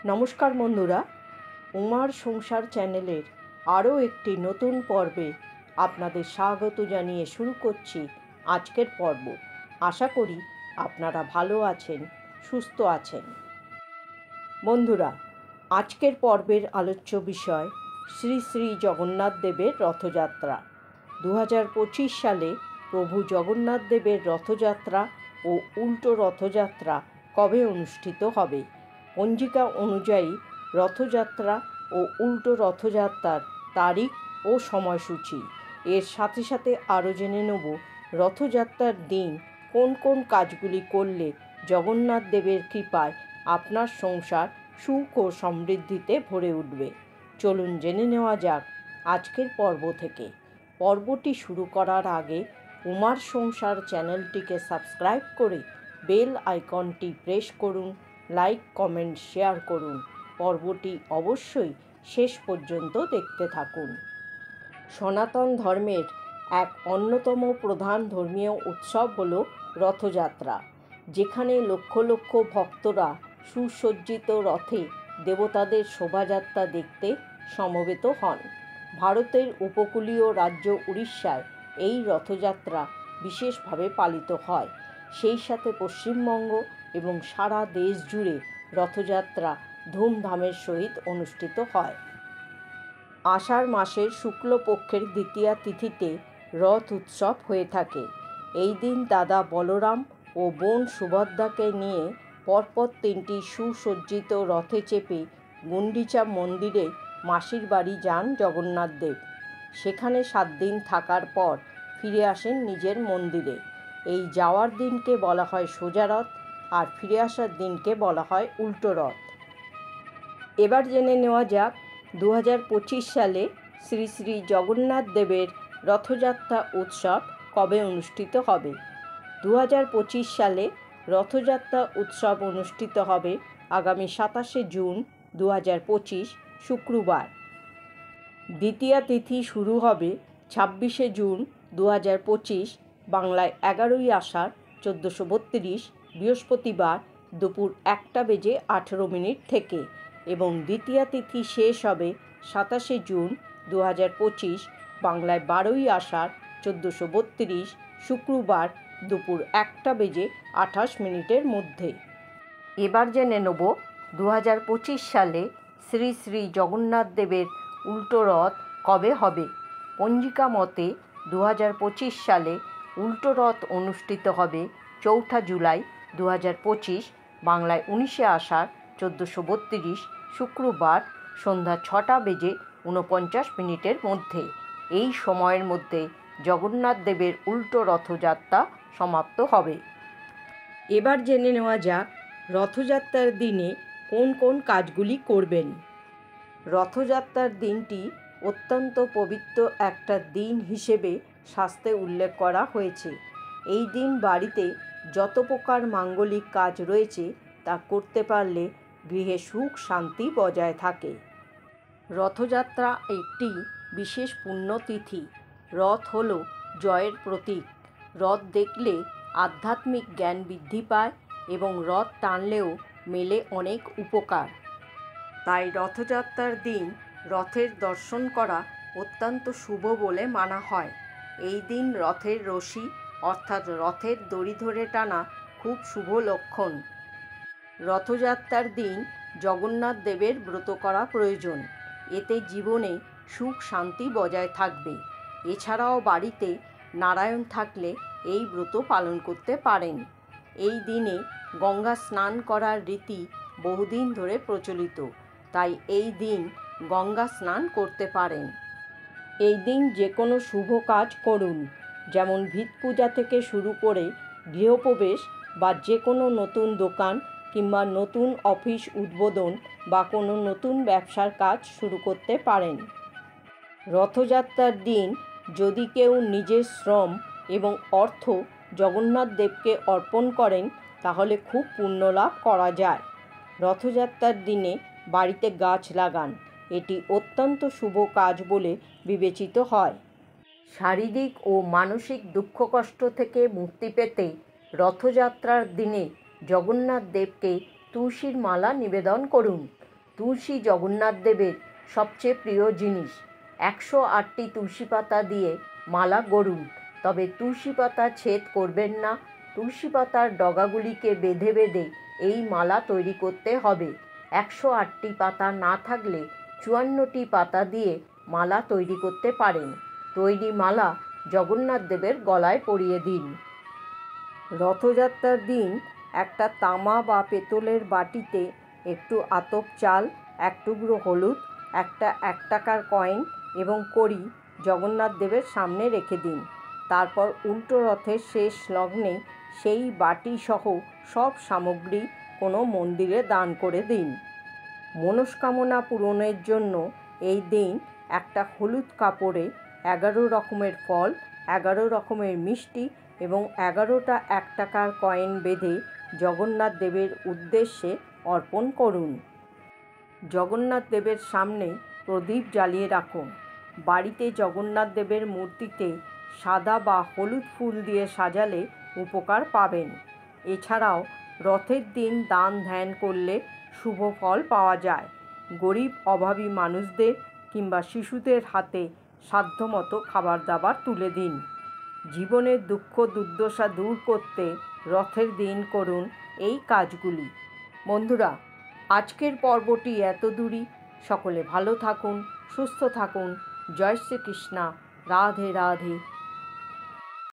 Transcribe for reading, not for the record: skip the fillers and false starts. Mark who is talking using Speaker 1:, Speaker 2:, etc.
Speaker 1: নমস্কার বন্ধুরা, উমার সংসার চ্যানেলের আরও একটি নতুন পর্বে আপনাদের স্বাগত জানিয়ে শুরু করছি আজকের পর্ব। আশা করি আপনারা ভালো আছেন, সুস্থ আছেন। বন্ধুরা, আজকের পর্বের আলোচ্য বিষয় শ্রী শ্রী জগন্নাথ দেবের রথযাত্রা। 2025 সালে প্রভু জগন্নাথ দেবের রথযাত্রা ও উল্টো রথযাত্রা কবে অনুষ্ঠিত হবে? পঞ্জিকা অনুযায়ী রথযাত্রা ও উল্টো রথযাত্রার তারিখ ও সময়সূচি। এর সাথে সাথে আরও জেনে নেব রথযাত্রার দিন কোন কোন কাজগুলি করলে জগন্নাথ দেবের কৃপায় আপনার সংসার সুখ ও সমৃদ্ধিতে ভরে উঠবে। চলুন জেনে নেওয়া যাক আজকের পর্ব থেকে। পর্বটি শুরু করার আগে উমার সংসার চ্যানেলটিকে সাবস্ক্রাইব করে বেল আইকনটি প্রেস করুন, লাইক, কমেন্ট, শেয়ার করুন। পর্বটি অবশ্যই শেষ পর্যন্ত দেখতে থাকুন। সনাতন ধর্মের এক অন্যতম প্রধান ধর্মীয় উৎসব হল রথযাত্রা, যেখানে লক্ষ লক্ষ ভক্তরা সুসজ্জিত রথে দেবতাদের শোভাযাত্রা দেখতে সমবেত হন। ভারতের উপকূলীয় রাজ্য উড়িষ্যায় এই রথযাত্রা বিশেষভাবে পালিত হয়। সেই সাথে পশ্চিমবঙ্গ এবং সারা দেশ জুড়ে রথযাত্রা ধুমধামের সহিত অনুষ্ঠিত হয়। আষাঢ় মাসের শুক্লপক্ষের দ্বিতীয়া তিথিতে রথ উৎসব হয়ে থাকে। এই দিন দাদা বলরাম ও বোন সুভদ্রাকে নিয়ে পরপর 3টি সুসজ্জিত রথে চেপে গুন্ডিচা মন্দিরে মাসির বাড়ি যান জগন্নাথ দেব। সেখানে 7 দিন থাকার পর ফিরে আসেন নিজের মন্দিরে। এই যাওয়ার দিনকে বলা হয় সোজা রথ, আর ফিরে আসার দিনকে বলা হয় উল্টো রথ। এবার জেনে নেওয়া যাক 2025 সালে শ্রী শ্রী জগন্নাথ দেবের রথযাত্রা উৎসব কবে অনুষ্ঠিত হবে। 2025 সালে রথযাত্রা উৎসব অনুষ্ঠিত হবে আগামী 27শে জুন 2025 শুক্রবার। দ্বিতীয়া তিথি শুরু হবে 26শে জুন 2025 বাংলায় 11ই আষাঢ় 1432 বৃহস্পতিবার দুপুর 1:18 থেকে এবং দ্বিতীয়া তিথি শেষ হবে 27শে জুন 2025 বাংলায় 12ই আষাঢ় 1432 শুক্রবার দুপুর 1:28 মধ্যে। এবার জেনে নেব 2025 সালে শ্রী শ্রী জগন্নাথ দেবের উল্টো রথ কবে হবে। পঞ্জিকা মতে 2025 সালে উল্টো রথ অনুষ্ঠিত হবে 4 জুলাই 2025 বাংলায় 19শে আষাঢ় 1432 শুক্রবার সন্ধ্যা 6:49 মধ্যে। এই সময়ের মধ্যে জগন্নাথ দেবের উল্টো রথযাত্রা সমাপ্ত হবে। এবার জেনে নেওয়া যাক রথযাত্রার দিনে কোন কোন কাজগুলি করবেন। রথযাত্রার দিনটি অত্যন্ত পবিত্র একটা দিন হিসেবে শাস্ত্রে উল্লেখ করা হয়েছে। এই দিন বাড়িতে যত প্রকার মাঙ্গলিক কাজ রয়েছে তা করতে পারলে গৃহে সুখ শান্তি বজায় থাকে। রথযাত্রা একটি বিশেষ পুণ্যতিথি। রথ হল জয়ের প্রতীক। রথ দেখলে আধ্যাত্মিক জ্ঞান বৃদ্ধি পায় এবং রথ টানলেও মেলে অনেক উপকার। তাই রথযাত্রার দিন রথের দর্শন করা অত্যন্ত শুভ বলে মানা হয়। এই দিন রথের রশি অর্থাৎ রথের দড়ি ধরে টানা খুব শুভ লক্ষণ। রথযাত্রার দিন জগন্নাথ দেবের ব্রত করা প্রয়োজন। এতে জীবনে সুখ শান্তি বজায় থাকবে। এছাড়াও বাড়িতে নারায়ণ থাকলে এই ব্রত পালন করতে পারেন। এই দিনে গঙ্গা স্নান করার রীতি বহুদিন ধরে প্রচলিত, তাই এই দিন গঙ্গা স্নান করতে পারেন। এই দিন যে কোনো শুভ কাজ করুন, যেমন ভিত পূজা থেকে শুরু করে গৃহপ্রবেশ বা যে কোনো নতুন দোকান কিংবা নতুন অফিস উদ্বোধন বা কোনো নতুন ব্যবসার কাজ শুরু করতে পারেন। রথযাত্রার দিন যদি কেউ নিজের শ্রম এবং অর্থ জগন্নাথ দেবকে অর্পণ করেন তাহলে খুব পুণ্য লাভ করা যায়। রথযাত্রার দিনে বাড়িতে গাছ লাগান, এটি অত্যন্ত শুভ কাজ বলে বিবেচিত হয়। শারীরিক ও মানসিক দুঃখ কষ্ট থেকে মুক্তি পেতে রথযাত্রার দিনে জগন্নাথ দেবকে তুলসীর মালা নিবেদন করুন। তুলসী জগন্নাথ দেবের সবচেয়ে প্রিয় জিনিস। 108টি তুলসী পাতা দিয়ে মালা গড়ুন, তবে তুলসী পাতা ছেদ করবেন না। তুলসী পাতার ডগাগুলিকে বেঁধে বেঁধে এই মালা তৈরি করতে হবে। 108টি পাতা না থাকলে 54টি পাতা দিয়ে মালা তৈরি করতে পারেন। তৈরি মালা জগন্নাথ দেবের গলায় পরিয়ে দিন। রথযাত্রার দিন একটা তামা বা পেতলের বাটিতে একটু আতপ চাল, এক টুকরো হলুদ, একটা 1 টাকার কয়েন এবং কড়ি জগন্নাথ দেবের সামনে রেখে দিন। তারপর উল্টো রথের শেষ লগ্নে সেই বাটি সহ সব সামগ্রী কোনো মন্দিরে দান করে দিন। মনস্কামনা পূরণের জন্য এই দিন একটা হলুদ কাপড়ে 11 রকমের ফল, 11 রকমের মিষ্টি এবং 11টা 1 টাকার কয়েন বেঁধে জগন্নাথ দেবের উদ্দেশ্যে অর্পণ করুন। জগন্নাথ দেবের সামনে প্রদীপ জ্বালিয়ে রাখুন। বাড়িতে জগন্নাথ দেবের মূর্তিতে সাদা বা হলুদ ফুল দিয়ে সাজালে উপকার পাবেন। এছাড়াও রথের দিন দান ধ্যান করলে শুভ ফল পাওয়া যায়। গরিব অভাবী মানুষদের কিংবা শিশুদের হাতে সাধ্যমতো খাবার দাবার তুলে দিন। জীবনের দুঃখ দুর্দশা দূর করতে রথের দিন করুন এই কাজগুলি। বন্ধুরা, আজকের পর্বটি এত দূরই। সকলে ভালো থাকুন, সুস্থ থাকুন। জয় শ্রীকৃষ্ণ। রাধে রাধে।